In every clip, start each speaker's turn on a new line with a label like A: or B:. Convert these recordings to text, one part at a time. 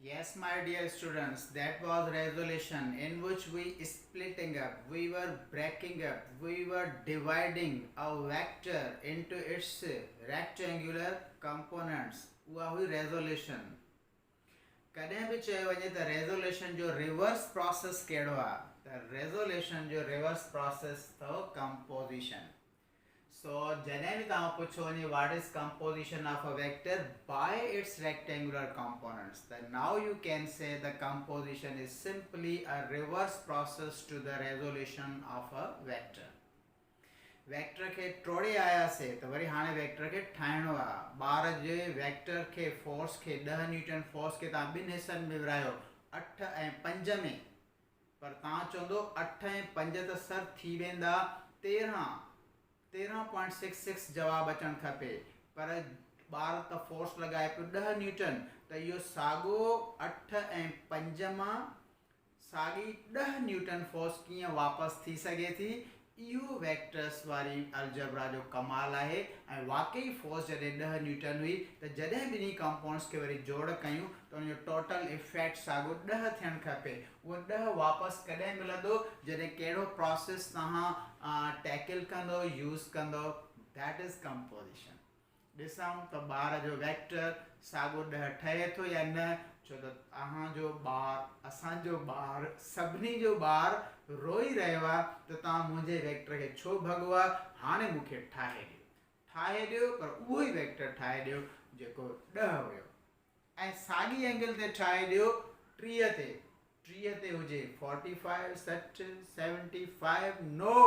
A: Yes, my dear students, that was resolution in which we splitting up, we were breaking up, we were dividing a vector into its rectangular components. उहा हुई resolution. कॾहिं बि चयो वञे त resolution जो reverse process कहिड़ो आहे? त resolution जो reverse process अथव composition. So, जॾहिं बि तव्हां पुछो वञे what is composition of a vector by its rectangular components, then now you can say the composition is simply a reverse process to the resolution of a vector. Vector खे टोड़े आयासीं त worry हाणे vector खे ठाहिणो आहे. ॿार जे vector खे force खे 10 Newton force खे तव्हां ॿिनि हिसनि में विरायो 8 ऐं 5 में, पर तव्हां चवंदो 8 ऐं 5 त सर थी वेंदा 13.66 जवाब अचणु खपे, पर ॿार त फोर्स लॻाए पियो 10 न्यूटन, त इहो साॻियो 8 ऐं 5 मां साॻी 10 न्यूटन फोर्स कीअं वापसि थी सघे थी. इहो वेक्टर्स वारी अलजबरा जो कमाल आहे. ऐं वाकई फोर्स जॾहिं 10 न्यूटन हुई त जॾहिं ॿिन्ही कंपाउंड्स खे वरी जोड़ कयूं त उनजो टोटल इफेक्ट साॻियो 10 थियणु खपे. उहो 10 वापसि कॾहिं मिलंदो? जॾहिं कहिड़ो प्रोसेस तव्हां टैकल कंदो, यूज़ कंदो. That is composition. ॾिसूं त ॿार जो वेक्टर साॻियो 10 ठहे थो या न, छो त तव्हांजो ॿारु, असांजो ॿारु, सभिनी जो ॿारु रोई रहियो आहे त तव्हां मुंहिंजे वेक्टर खे छो भॻो आहे. हाणे मूंखे ठाहे ॾियो, पर उहो ई वेक्टर ठाहे ॾियो जेको 10 हुयो, ऐं साॻी एंगल ते ठाहे ॾियो 30 ते हुजे 45, 60, 75. नो,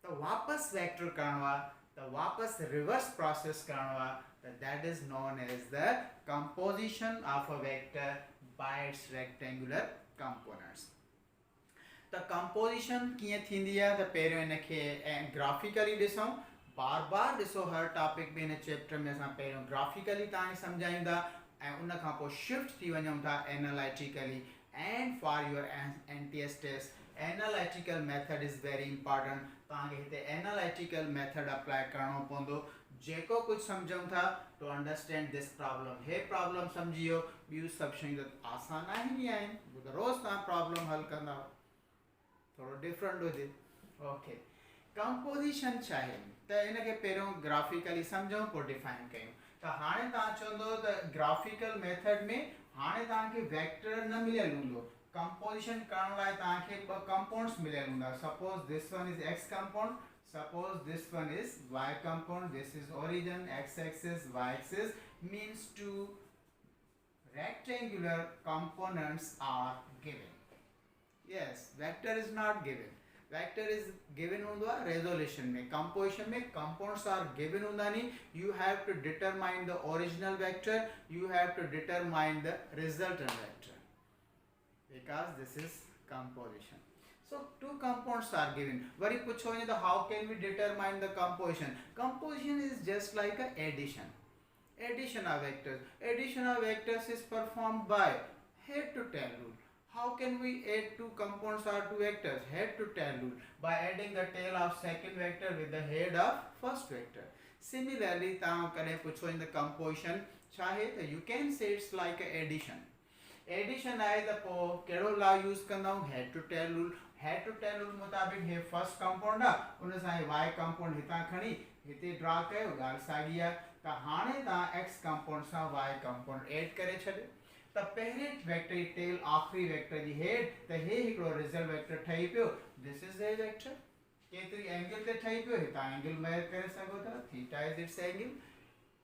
A: त वापसि वेक्टर करणो आहे, त वापसि रिवर्स प्रोसेस करणो आहे. That is known as the composition of a vector by its rectangular components. The composition कीअं थींदी आहे त पहिरियों इनखे ग्राफिकली ॾिसूं. बार ॾिसो, हर टॉपिक में हिन चैप्टर में असां पहिरियों ग्राफिकली तव्हांखे सम्झाईंदा ऐं उन खां पोइ शिफ्ट थी वञूं था analytically. And for your NTS test analytical method is very important. तव्हांखे हिते एनालिटिकल मेथड अप्लाई करणो पवंदो. जेको कुछ समझूं था टू अंडरस्टैंड दिस प्रॉब्लम. हे प्रॉब्लम समझियो, ॿियूं सभु शयूं त आसान आहिनि ई आहिनि. रोज़ तव्हां प्रॉब्लम हल कंदा, थोरो डिफरेंट हुजे. ओके, कंपोजिशन छा आहे त इनखे पहिरियों ग्राफिकली सम्झूं, पोइ डिफाइन कयूं. त हाणे तव्हां चवंदो त ग्राफिकल मेथड में हाणे तव्हांखे वेक्टर न मिलियल हूंदो. कंपोजिशन करण लाइ तव्हांखे ॿ कंपाउंड्स मिलियल हूंदा. Suppose this one is x compound, suppose this one is y compound, this is origin, x-axis, y-axis, means two rectangular components are given. Yes, vector is not given. Vector is given हुंदो आहे resolution में. composition में compounds are given हूंदा नहीं. You have to determine the original vector, you have to determine the resultant vector, because this is composition. So two compounds are given. Vari pucho वञे त how can we determine the composition? Composition is just like a addition. Addition of vectors. Addition of vectors is performed by head to tail rule. How can we add two compounds or two vectors? Head to tail rule. By adding the tail of second vector with the head of first vector. Similarly, तव्हां कॾहिं पुछो in the composition छा आहे त you can say it's like a addition. Addition आहे त पोइ कहिड़ो लॉ यूज़ कंदाऊं? Head to tail rule. Head to tail rule मुताबिक़ हे फर्स्ट कंपाउंड आहे, उन सां हे वाई कंपाउंड हितां खणी हिते ड्रा कयो, ॻाल्हि साॻी आहे. त हाणे तव्हां एक्स कंपाउंड सां वाई कंपाउंड एड करे छॾियो, त पहिरें वेक्टर जी टेल आख़िरी वेक्टर जी हेड, त हे हिकिड़ो रिज़ल्ट वेक्टर ठही पियो. दिस इज़ हे वेक्टर. केतिरी एंगल ते ठही पियो? हितां एंगल मेजर करे सघो था. Theta is its angle.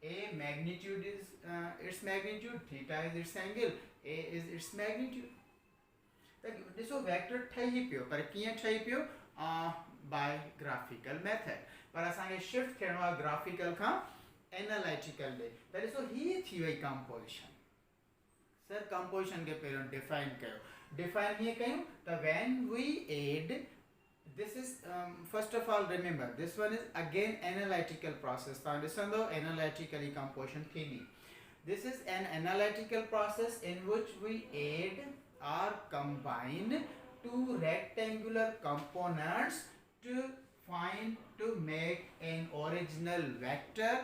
A: A magnitude is its magnitude, theta is its angle, A is its magnitude. त ॾिसो वेक्टर ठही पियो, पर कीअं ठही पियो? By graphical method. पर असांखे शिफ्ट थियणो आहे ग्राफिकल खां एनालिटिकल ॾे. त ॾिसो हीअ थी वई कंपोजिशन. सर कंपोजिशन खे पहिरियों डिफाइन कयो. डिफाइन हीअं कयूं त when we add, this is first of all remember this one is again analytical process. तव्हां ॾिसंदो analytically composition थींदी. This is an analytical process in which we add or combine two rectangular components to make an original vector.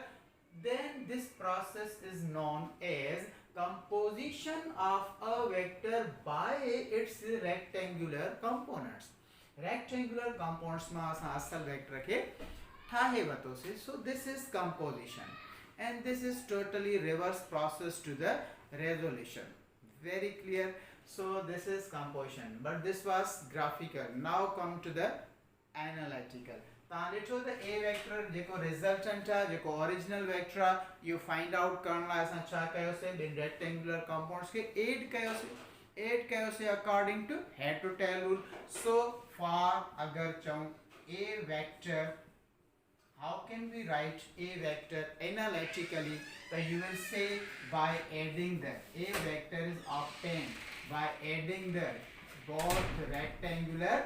A: Then this process is known as composition of a vector by its rectangular components. Rectangular components में असां असल vector खे ठाहे वरितोसीं. So this is composition, and this is totally reverse process to the resolution. Very clear. So this is composition, but this was graphical. Now come to the analytical. तव्हां ॾिठो त a vector जेको resultant आहे, जेको original vector आहे, इहो find out करण लाइ असां छा कयोसीं, ॿिनि रेक्टेंगुलर कंपाउंड्स खे ऐड कयोसीं according to head to tail rule. So for अगर चऊं a vector, how can we write a vector analytically? So you will say by adding the a vector is obtained by adding the both rectangular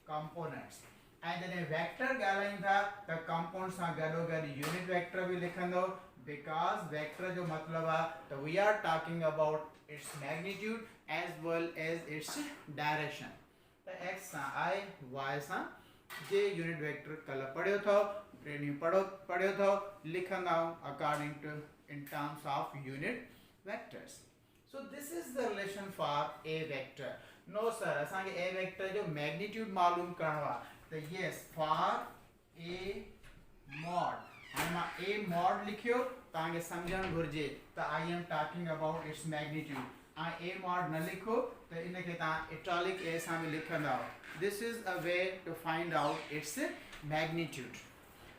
A: components. And then a vector ॻाल्हायूं था त compound सां गॾोगॾु unit vector बि लिखंदो, because vector जो मतिलबु आहे त we are talking about its magnitude as well as its direction. त एक्स सां आई, वाई सां जे यूनिट वेक्टर कल्ह पढ़ियो अथव, ट्रेनिंग पढ़ियो अथव, लिखंदा according to in terms of unit vectors. So this is the relation for a vector. No sir, असांखे a vector जो मैग्नीट्यूड मालूम करणो आहे. तो yes, for a mod, हाणे मां a mod लिखियो तव्हांखे सम्झणु घुरिजे त I am talking about its magnitude. ऐं a mod न लिखो त इनखे तव्हां इटैलिक a सां बि लिखंदा. This is a way to find out its magnitude.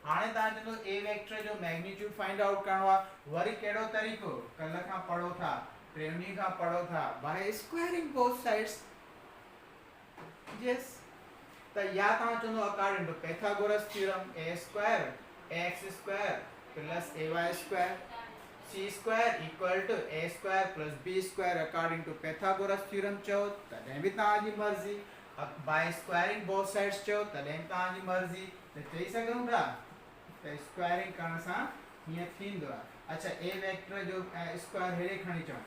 A: हाणे तव्हां चवंदो a वेक्टर जो मैग्नीट्यूड फाइंड आउट करणो आहे, वरी कहिड़ो तरीक़ो, कल्ह खां पढ़ो था, ट्रेनिंग का पढ़ो था, by squaring both sides. Yes. तो या तव्हां चवंदो according to Pythagoras theorem a square x square plus ay square c square equal to a square plus b square according to Pythagoras theorem चओ तॾहिं बि तव्हांजी मर्ज़ी. बाय स्क्वायरिंग बोथ साइड्स चओ तॾहिं तव्हांजी मर्ज़ी. त चई सघूं था त स्क्वायरिंग करण सां हीअं थींदो आहे. अच्छा, a वेक्टर जो स्क्वायर हेॾे खणी चऊं.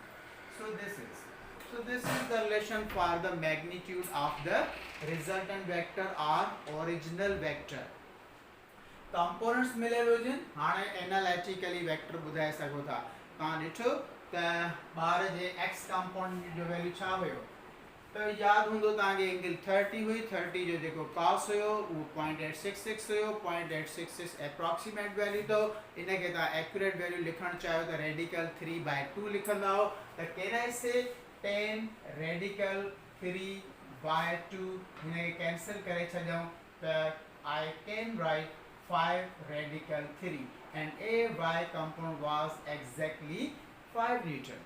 A: So this is the relation for the magnitude of the resultant vector or original vector. Components मिले हुजनि, हाणे एनालिटिकली वेक्टर ॿुधाए सघो था. तव्हां ॾिठो त ॿार जे x कंपोनेंट जो वैल्यू छा हुयो, त यादि हूंदो तव्हांखे एंगल 30 हुई. 30 जो जेको कॉस हुयो उहो 0.866 हुयो. 0.866 एप्रोक्सीमेट वैल्यू अथव. इनखे तव्हां एक्यूरेट वैल्यू लिखणु चाहियो त रेडिकल 3/2 लिखंदा हो. त कैन आई से 10 रेडिकल 3/2 हिनखे कैंसिल करे छॾियऊं त I can write 5 radical 3 and a y component was exactly 5 Newton.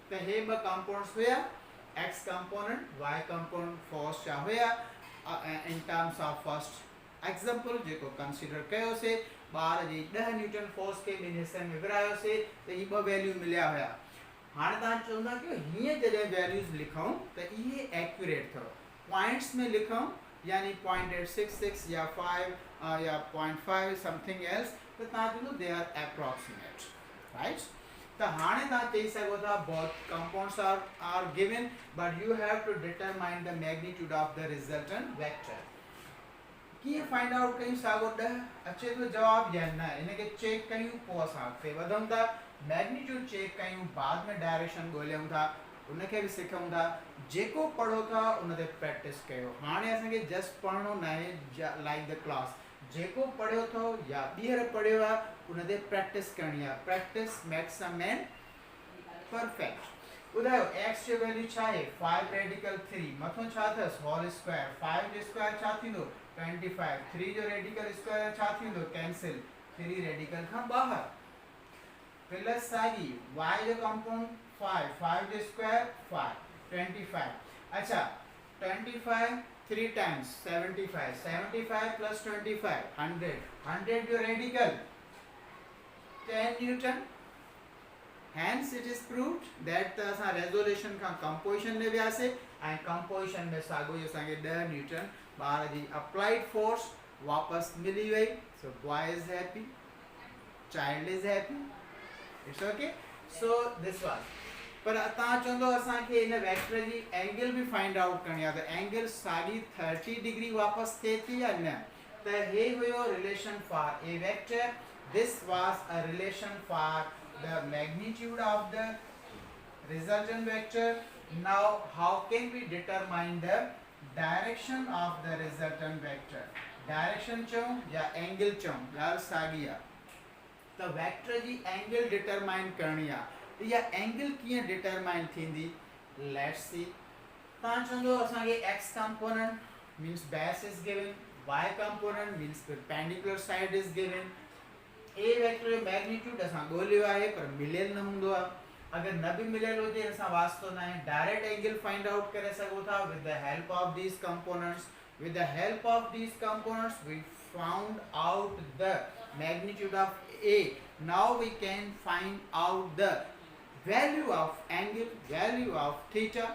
A: त हे ॿ कंपोनेंट्स हुया, x component, y component, force छा हुया in terms of first example जेको कंसीडर कयोसीं. ॿार जी 10 न्यूटन फोर्स खे ॿिनि हिस्सनि में विरायोसीं त ही ॿ वैल्यू मिलिया हुया. हाणे तव्हां चवंदा कि हीअं जॾहिं वैल्यूज़ लिखूं त इहे एक्यूरेट अथव. पॉइंट्स में लिखूं यानी 0.866 या 5 या 0.5 समथिंग एल्स त तव्हां चवंदो दे आर एप्रोक्सीमेट, राइट. त हाणे तव्हां चई सघो था both compounds are given, but you have to determine the magnitude of the resultant vector. कीअं फाइंड आउट कयूं साॻो 10 अचे थो जवाब या न, इनखे चेक कयूं पोइ असां अॻिते वधूं था. मैग्नीट्यूड चेक कयूं, बाद में डायरेक्शन ॻोल्हियूं था, उनखे बि सिखूं था. जेको पढ़ो था उन ते प्रैक्टिस कयो. हाणे असांखे जस्ट पढ़णो न आहे लाइक द क्लास. जेको पढ़ियो अथव या ॿीहर पढ़ियो आहे उन ते प्रैक्टिस करणी आहे. Practice makes a man perfect. ॿुधायो x जो वैल्यू छा आहे, 5 रेडिकल 3 मथों छा अथसि होल स्क्वायर. 5 जो स्क्वायर छा थींदो 25. 3 जो रेडिकल स्क्वायर छा थींदो कैंसिल, 3 रेडिकल खां ॿाहिरि प्लस साॻी y जो कंपाउंड 5. 5 जो स्क्वायर 5 25. अच्छा 25 3 times 75. 75 plus 25 100. 100 जो radical 10 Newton. Hence it is proved that असां रेजोल्यूशन खां कंपोजिशन में वियासीं ऐं कंपोजिशन में साॻो ई असांखे 10 न्यूटन ॿार जी अप्लाइड फोर्स वापसि मिली वई. So boy is happy, child is happy, it's okay. So this was. पर तव्हां चवंदो असांखे इन वेक्टर जी एंगल बि फाइंड आउट करणी आहे, त एंगल साॻी 30 डिग्री वापसि थिए थी या न. त हे हुयो relation for a vector. This was a relation for the magnitude of the resultant vector. Now how can we determine the direction of the resultant vector? Direction चूं या angle चूं यार साॻी आहे त वेक्टर जी एंगल डिटरमाइन करणी आहे त इहा angle कीअं डिटरमाइन थींदी लेट्स सी तव्हां चवंदो असांखे x component means base is given y component means perpendicular side is given a vector जो मैग्नीट्यूड असां ॻोल्हियो आहे पर मिलियल न हूंदो आहे अगर न भी मिलियल हुजे असां वास्तो न आहे डायरेक्ट एंगल फाइंड आउट करे सघो था with the help of these components with the help of these components we found out the magnitude of a now we can find out the value of angle value of theta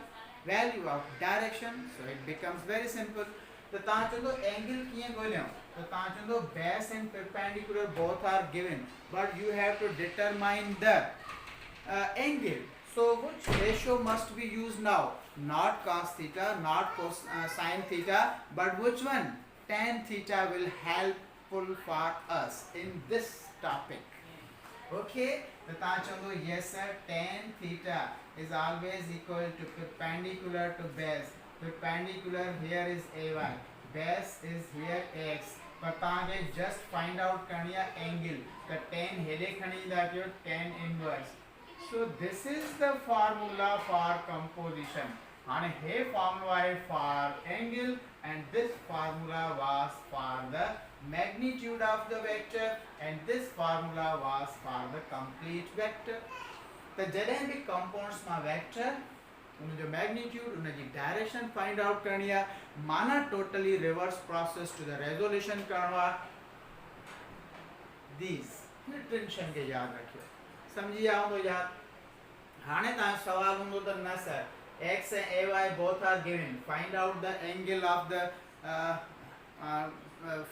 A: value of direction so it becomes very simple तो ता चंदो angle किए गोलियो तो ता चंदो base and perpendicular both are given but you have to determine the angle. So which ratio must be used now? Not cos theta, not sin theta, but which one? Tan theta will helpful for us in this topic. Okay, तो ता चंदो yes sir, tan theta is always equal to perpendicular to base. Perpendicular here is ay, base is here x. पर ताके just find out करनी है angle. तो tan हेले खणी दा क्यों tan inverse. So this is the formula for composition. And hey formula है for angle and this formula was for the magnitude of the vector and this formula was for the complete vector. तो जॾहिं भी compounds में vector उन जो magnitude उन जी direction find out करनी है माना totally reverse process to the resolution करना these टेंशन के याद रखियो समझी आओ तो यार हाने ता सवाल हूंदो त न sir x and ay both are given find out the angle of the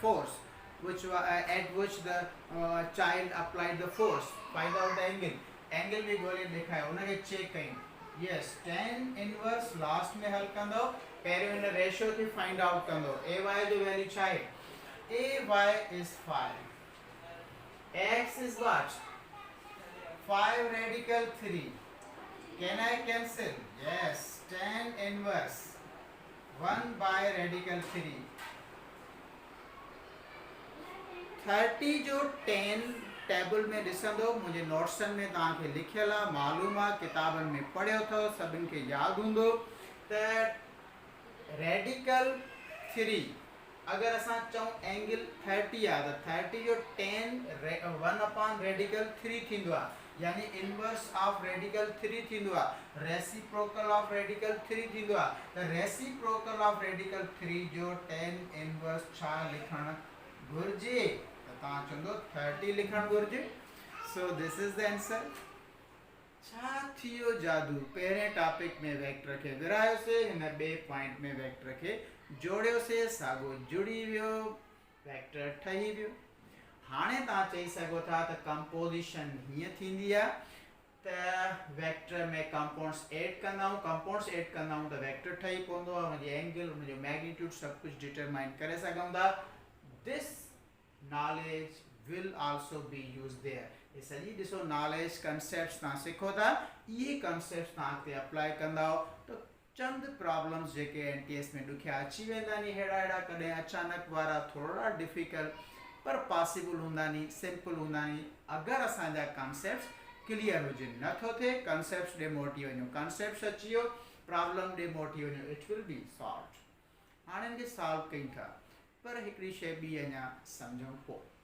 A: force which at which the child applied the force find out the angle भी गोले लिखा है उनके चेक कहीं yes tan inverse last में हल कंदो पहिरियों इन रेशियो खे फाइंड आउट कंदो ay जो वैल्यू छा आहे ay is 5 x is what 5 radical 3 can I cancel yes tan inverse 1 by radical 3 30 जो tan टेबल में ॾिसंदो मुझे नोट्सन में तव्हांखे लिखियल आहे मालूम आहे किताबनि में पढ़ियो अथव सभिनि खे यादि हूंदो त रेडिकल 3 अगर असां चऊं एंगल 30 आहे त 30 जो tan 1 upon रेडिकल 3 थींदो आहे यानी इनवर्स ऑफ रेडिकल 3 थींदो आहे रेसिप्रोकल ऑफ रेडिकल 3 थींदो आहे त रेसिप्रोकल ऑफ रेडिकल 3 जो tan इनवर्स छा लिखण घुर्जे त तव्हां चवंदो 30 लिखण घुर्जे so this is the answer छा थियो जादू पहिरें टॉपिक में वेक्टर खे विरायोसीं हिन ॿिए पॉइंट में वेक्टर खे जोड़ियोसीं साॻियो जुड़ी वियो वेक्टर ठही वियो हाणे तव्हां चई सघो था त कंपोजिशन हीअं थींदी आहे त वेक्टर में कंपाउंड्स ऐड कंदा आहियूं त वेक्टर ठही पवंदो आहे हुनजी एंगल हुनजो मैग्नीट्यूड सभु कुझु डिटरमाइन करे सघूं था this knowledge will also be use their ये सॼी ॾिसो नॉलेज कंसेप्ट्स तव्हां सिखो था इहे कंसेप्ट्स तव्हां अॻिते अप्लाई कंदा त चंद प्रॉब्लम्स जेके NTS में ॾुखिया अची वेंदा आहिनि अहिड़ा कॾहिं अचानक वारा थोरा डिफिकल्ट पर पॉसिबल हूंदा नी सिंपल हूंदा नी अगर असांजा कॉन्सेप्ट्स क्लियर हुजनि नथो थिए कॉन्सेप्ट्स ॾे मोटी वञो कॉन्सेप्ट्स अची वियो प्रॉब्लम ॾे मोटी वञो इट विल बी सॉल्व हाणे हिनखे सॉल्व कयूं था पर हिकिड़ी शइ ॿी अञा सम्झूं पोइ